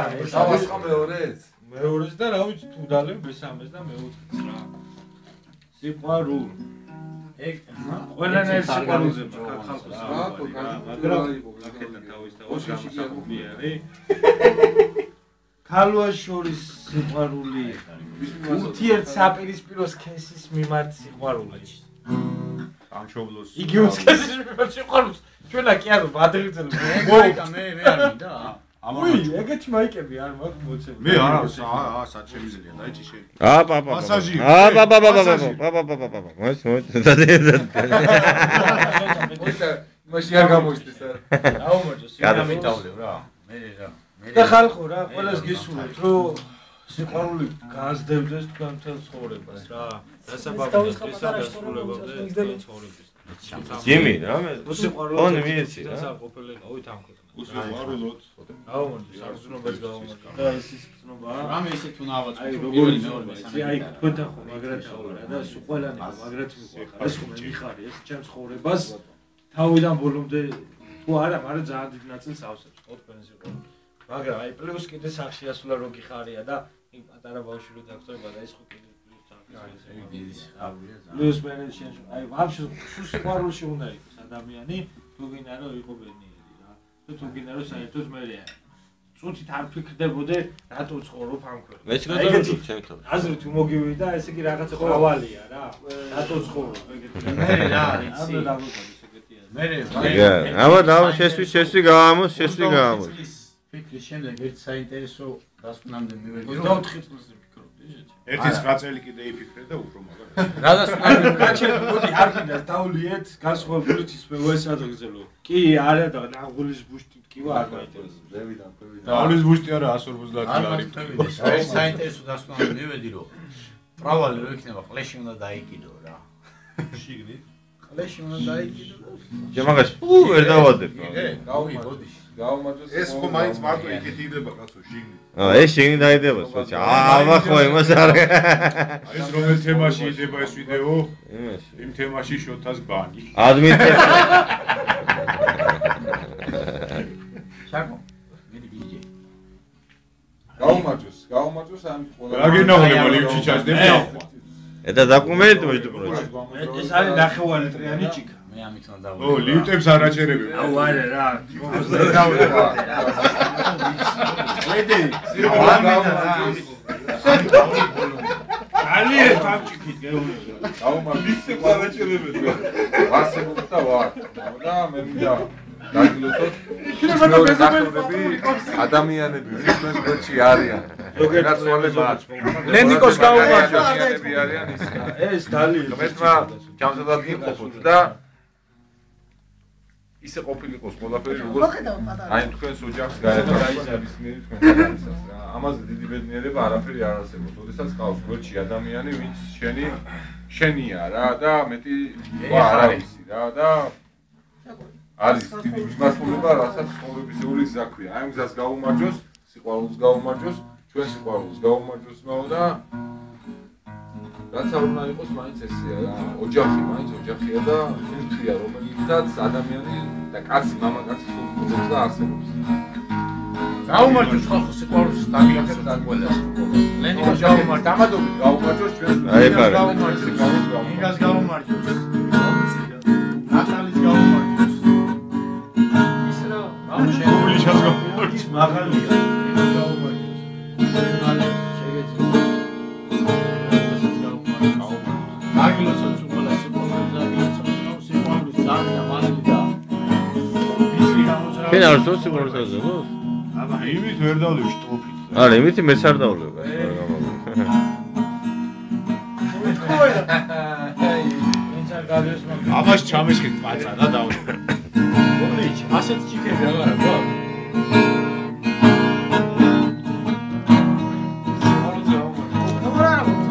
არის? დავას ხომ მეორეც? მეორეც და რა ვიცი თუ დალევ მესამეს და მეოთხეც რა. სიყვარული. ეგ ყველანაირ სიყვარულზე ხალხს მაგრამ აქეთან თავის და გამოსაყოფი არის. ქალვას შორის სიყვარული ურთიერთ საპირისპირო სქესის მიმართ სიყვარული. ამშობლოს იგი სქესის მიმართ სიყვარულს ჩვენა კი არა ბადრიგძელი მე არ მინდა უი ეგეთი მაიკები არ მაქვს მოცემული მე არა სად შემიძლია დაიჭი შენ მასაჟი მაშინ არ გამოიწეს არა აუმოჭო სინამიტავლებ რა მე რა და ხალხო რა ყველას გისურვებთ რომ სიყვარული გაზრდებდეს თქვენ მთელ ცხოვრებას რა დასაბამი დასრულებამდე ცხოვრების ჯიმი რა მე სიყვარული ონი მიეცი რა საყოფილიყო ույთ ამ ქვეყანაში უსიყვარულოდ აუმოჭო საგზნობაც გაუმოჭო და ეს ის გზნობა რამე ისე თუ ნავაწყო აი როგორი მეორე მესამე აი თქვენთან ხო მაგრათა ვარ და სულ ყველანი მაგრათ მიყვარს ეს ხო მე მიხარი ეს ჩემს ცხოვრებას თავიდან ბოლომდე თუ არა მაგრამ ძალიან დიდ ნაწილს ავსებს ხო თქვენ სიყვარული მაგრამ აი პლუს კიდე სახში ასულა რო გიხარია და იმ პატარა ბავშვი რო დაგწოება და ეს ხო კიდე პლუს მერე შენ აი ვაფშე სულ სიყვარულში უნდა იყოს ადამიანი თუ გინდა რომ იყოს ბედნიერი რა თუ გინდა რომ საერთოდ მერე წუთით არ ფიქრდებოდე რატო ცხოვრობ ამ ქვეყანაში მეც გადავიდე ჩემთან აზრი თუ მოგივიდა ესე იგი რაღაცა ყავალია რა რატო ცხოვრობ ეგეთი მე რა იცი აბა შესვი გამოს ფიქრის შემდეგ ერთ საინტერესო დასკვნამდე მივედი რომ 4 წელს ვფიქრობდი ერთი 9 წელი კიდე იფიქრე და უფრო მაგარი რა დასკვნამდე გაჩერდა მოდი არ გინდა დავლიეთ განსხვავებული ისმევეს ადრგზელო კი არა და ნაღულის ბუშტი ტკივა არ გაიტერესებს ზევიდან დავლის ბუშტი არა 150 არის ერთ საინტერესო დასკვნამდე მივედი რომ პრავალი რო იქნება ყლეში უნდა დაიკიდო რა შიგნით ყლეში უნდა დაიკიდო შემაგაში ვერ დავადებ გაუმაჯოს ეს ხო მაინც მარტო იქით იდება კაცო შიგნით ეს შენი დაიდება სოჭა ხო იმას არ ეს რომელ თემაში იდება ეს ვიდეო იმ თემაში შოთას ბანი ადმინი შარკო მიდი ბიჭი გაუმაჯოს ამ ყველა რა გინააღლება ლივჩი ჩაჯდები ახლა და დოკუმენტი მოჭდი პროჭი ეს არის ნახევარი ტრიანი ჭიქა მე ამით უნდა დავუყო ო ლივტებს არ აჩერებებ აუ არა რა მედი ძალიან ფამჭიქით გეუბნები გაუმაჯოს სიყვარულები ვასებობდა ვარ და მე მინდა დაგილოცოთ მეორე დახურები ადამიანები ვინც გვერდში არიან როგორც ვალებად ლენიკოს გაუმაჯო ადამიანები არიან ის ეს დალი ღმერთმა ჯამსადად იმყოფოთ და ისე ყოფილიყოს ყველაფერი როგორც აი თქვენს ოჯახს გაერთა ნებისმიერი თქვენთანისას რა ამაზე დიდი ბედნიერება არაფერი არ არსებობს როდესაც ყავს გვერდში ადამიანი ვინც შენია რა და მეტი არ არის რა და არის დიდი მიმართულება რასაც ცხოვრებისეული გზა ქვია აი ამ გზას გაუმარჯოს სიყვარულს გაუმარჯოს ჩვენ სიყვარულს გაუმარჯოსმაო და რაც არ უნდა იყოს მაინც ესეა რა ოჯახი მაინც ოჯახია და ერთია რომელიცაც ადამიანი და კაცი მამაკაცი სულს და არსებობს გაუმარჯოს ხალხო სიყვარულს დაგიახეთ და ყველას ლენიკოს გაუმარჯოს დამადობით გაუმარჯოს ჩვენ აი ხარ ინგას გაუმარჯოს ნატალის გაუმარჯოს ისრა გულიშას გაუმარჯოს მაღალია გაუმარჯოს აგილოცოთ უყოლა სიყვარულს დაგიაცოთ სიყვარულს ძალიან მაღალი და შენ არ სულ სიყვარულს აძლევს აბა იმით ვერ დავლევ შტოფით არა იმით მეც არ დავლევ ამას ამას ჩამეშკეთ პაცა და დავლევ